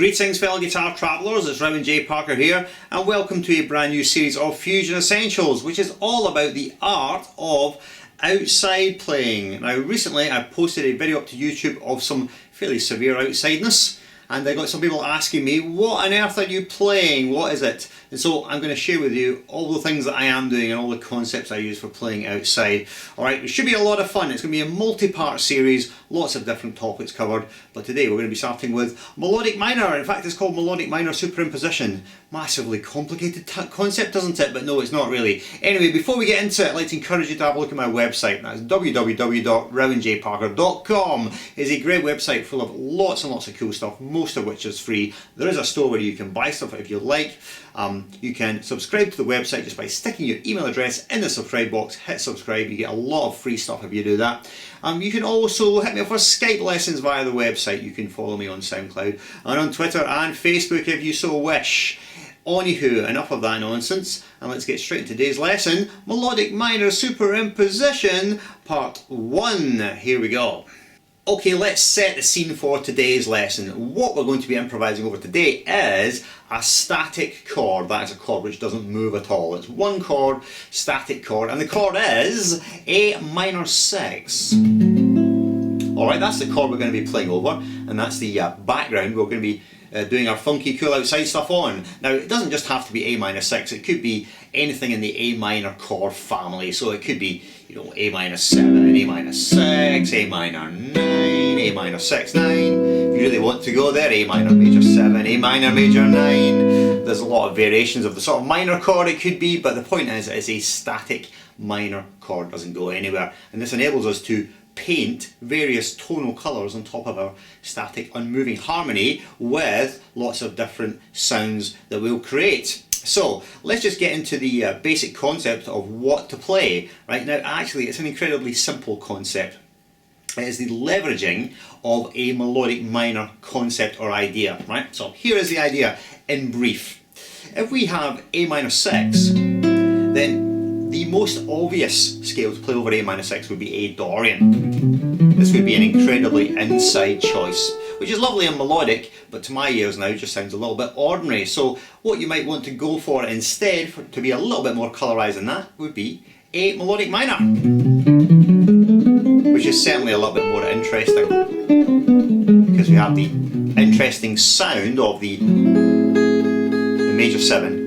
Greetings fellow guitar travellers, it's Reverend J Parker here and welcome to a brand new series of Fusion Essentials, which is all about the art of outside playing. Now recently I posted a video up to YouTube of some fairly severe outsideness, and I got some people asking me, what on earth are you playing, what is it? And so I'm going to share with you all the things that I am doing and all the concepts I use for playing outside. Alright, it should be a lot of fun. It's going to be a multi-part series, lots of different topics covered, but today we're going to be starting with melodic minor. In fact, it's called melodic minor superimposition. Massively complicated concept, doesn't it? But no, it's not really. Anyway, before we get into it, I'd like to encourage you to have a look at my website. That's www.reverendjparker.com. It's a great website full of lots and lots of cool stuff, most of which is free. There is a store where you can buy stuff if you like. You can subscribe to the website just by sticking your email address in the subscribe box, hit subscribe, you get a lot of free stuff if you do that. You can also hit me up for Skype lessons via the website. You can follow me on SoundCloud and on Twitter and Facebook if you so wish. Anywho, enough of that nonsense, and let's get straight into today's lesson, Melodic Minor Superimposition Part 1. Here we go. Okay, let's set the scene for today's lesson. What we're going to be improvising over today is a static chord. That is a chord which doesn't move at all. It's one chord, static chord, and the chord is A minor 6. Alright, that's the chord we're going to be playing over, and that's the background we're going to be doing our funky cool outside stuff on. Now it doesn't just have to be A minor 6, it could be anything in the A minor chord family. So it could be, you know, A minor 7, A minor 6, A minor 9, A minor 6, 9. If you really want to go there, A minor major 7, A minor major 9. There's a lot of variations of the sort of minor chord it could be, but the point is it's a static minor chord, doesn't go anywhere. And this enables us to paint various tonal colours on top of our static unmoving harmony with lots of different sounds that we'll create. So let's just get into the basic concept of what to play. Right now, actually it's an incredibly simple concept. It is the leveraging of a melodic minor concept or idea. Right, so here is the idea in brief. If we have A minor 6, then the most obvious scale to play over A minor 6 would be A Dorian. This would be an incredibly inside choice, which is lovely and melodic, but to my ears now just sounds a little bit ordinary. So what you might want to go for instead, to be a little bit more colorized than that, would be A melodic minor, which is certainly a little bit more interesting, because we have the interesting sound of the major 7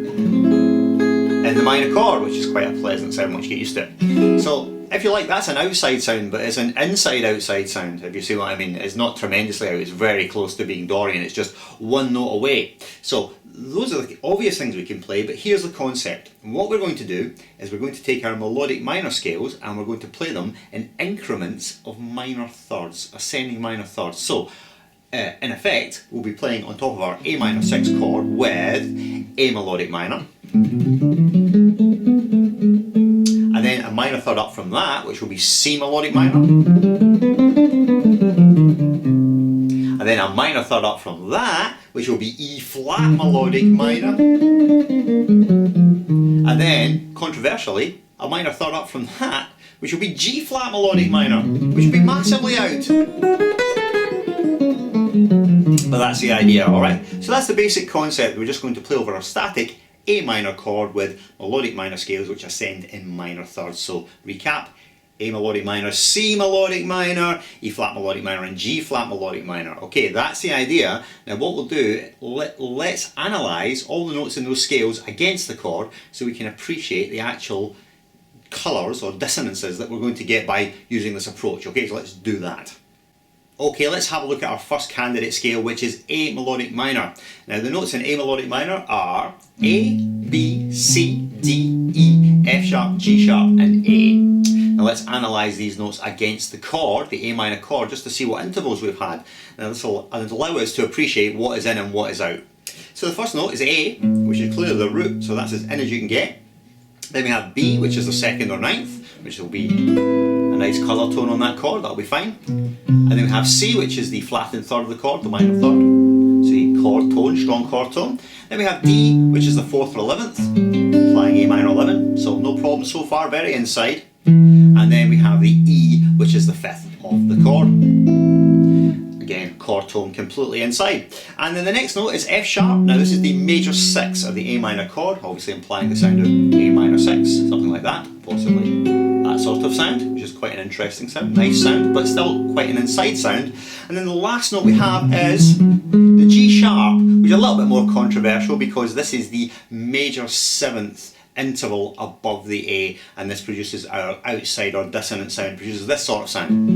in the minor chord, which is quite a pleasant sound once you get used to it. So if you like, that's an outside sound, but it's an inside outside sound, if you see what I mean. It's not tremendously out, it's very close to being Dorian, it's just one note away. So those are the obvious things we can play, but here's the concept. And what we're going to do is we're going to take our melodic minor scales and we're going to play them in increments of minor thirds, ascending minor thirds. So in effect, we'll be playing on top of our A minor 6 chord with A melodic minor, and then a minor third up from that, which will be C melodic minor, and then a minor third up from that, which will be E flat melodic minor, and then, controversially, a minor third up from that, which will be G flat melodic minor, which will be massively out. But that's the idea, alright? So that's the basic concept. We're just going to play over our static A minor chord with melodic minor scales which ascend in minor thirds. So recap: A melodic minor, C melodic minor, E flat melodic minor and G flat melodic minor. Okay, that's the idea. Now what we'll do, let's analyse all the notes in those scales against the chord so we can appreciate the actual colours or dissonances that we're going to get by using this approach. Okay, so let's do that. Okay, let's have a look at our first candidate scale, which is A melodic minor. Now the notes in A melodic minor are A, B, C, D, E, F sharp, G sharp and A. Now let's analyse these notes against the chord, the A minor chord, just to see what intervals we've had. Now this will allow us to appreciate what is in and what is out. So the first note is A, which is clearly the root, so that's as in as you can get. Then we have B, which is the second or ninth, which will be a nice colour tone on that chord, that'll be fine. And then we have C, which is the flattened third of the chord, the minor third. So the chord tone, strong chord tone. Then we have D, which is the 4th or 11th, playing A minor 11, so no problem so far, very inside. And then we have the E, which is the 5th of the chord. again, chord tone completely inside. And then the next note is F sharp. Now this is the major 6 of the A minor chord, obviously implying the sound of A minor 6, something like that, possibly. That sort of sound, which is quite an interesting sound, nice sound, but still quite an inside sound. And then the last note we have is the G sharp, which is a little bit more controversial because this is the major 7th interval above the A, and this produces our outside or dissonant sound, produces this sort of sound.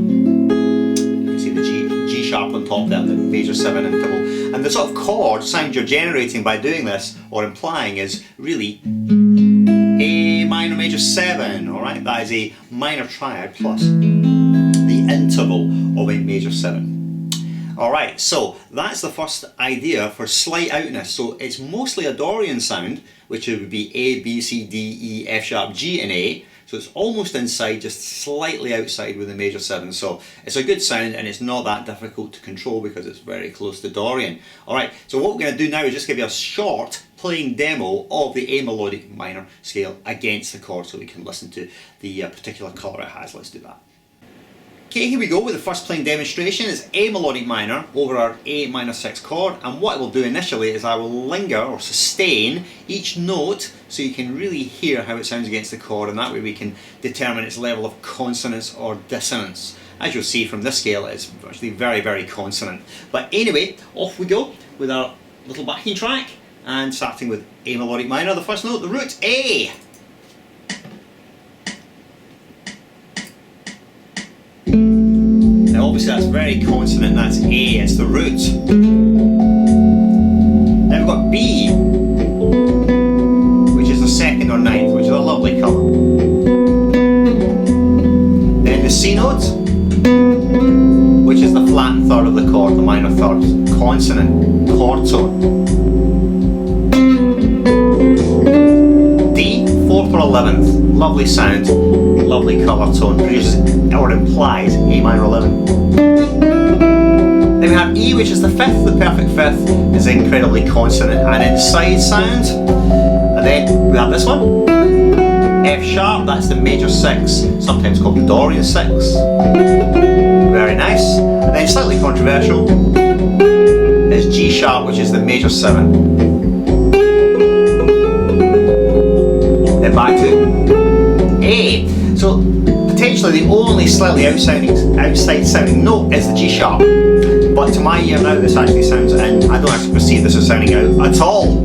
You can see the G sharp on top there, the major 7 interval. And the sort of chord sound you're generating by doing this, or implying, is really A minor major 7, alright? That is a minor triad plus the interval of a major 7. Alright, so that's the first idea for slight outness. So it's mostly a Dorian sound, which would be A, B, C, D, E, F sharp, G and A. So it's almost inside, just slightly outside with the major 7. So it's a good sound and it's not that difficult to control because it's very close to Dorian. Alright, so what we're going to do now is just give you a short playing demo of the A melodic minor scale against the chord so we can listen to the particular colour it has. Let's do that. Okay, here we go with the first playing demonstration. It's A melodic minor over our A minor 6 chord, and what I will do initially is I will linger or sustain each note so you can really hear how it sounds against the chord, and that way we can determine its level of consonance or dissonance. As you'll see from this scale, it's actually very, very consonant. But anyway, off we go with our little backing track, and starting with A melodic minor, the first note, the root A. Now obviously that's very consonant, that's A, it's the root. Then we've got B, which is the 2nd or 9th, which is a lovely colour. Then the C note, which is the flattened third of the chord, the minor third, consonant, chord tone. D, 4th or 11th, lovely sound, lovely colour tone, produces or implies A minor 11. Then we have E, which is the 5th, the perfect 5th, is incredibly consonant and inside sound. And then we have this one, F sharp, that's the major 6, sometimes called the Dorian 6. Very nice. And then slightly controversial is G sharp, which is the major 7. Then back to A. So potentially the only slightly outside sounding note is the G sharp. But to my ear now this actually sounds in. I don't actually perceive this as sounding out at all.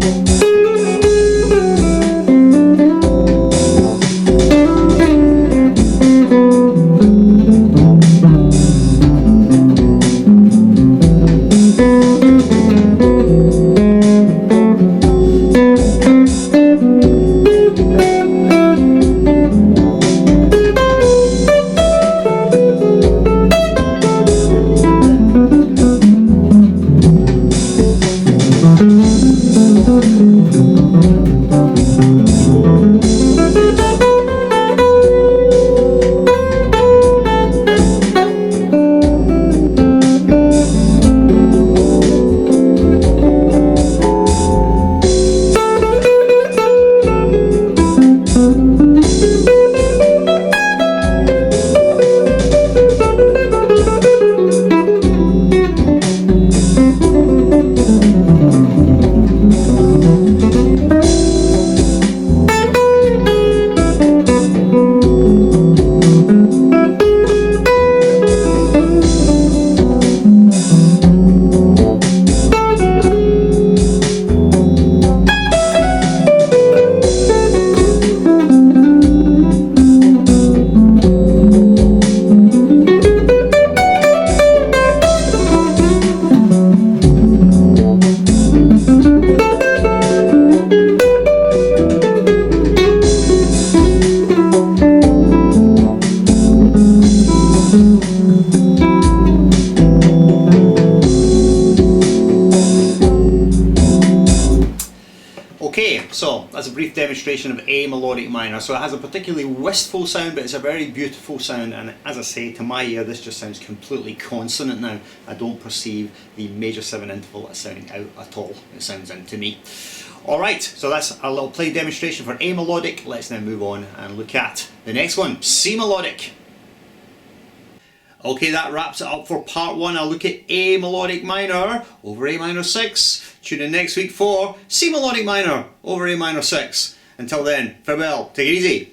Okay, so that's a brief demonstration of A melodic minor. So it has a particularly wistful sound, but it's a very beautiful sound, and as I say, to my ear this just sounds completely consonant now. I don't perceive the major 7 interval as sounding out at all. It sounds in to me. Alright, so that's a little play demonstration for A melodic. Let's now move on and look at the next one, C melodic. Okay, that wraps it up for part 1. I'll look at A melodic minor over A minor 6. Tune in next week for C melodic minor over A minor 6. Until then, farewell, take it easy.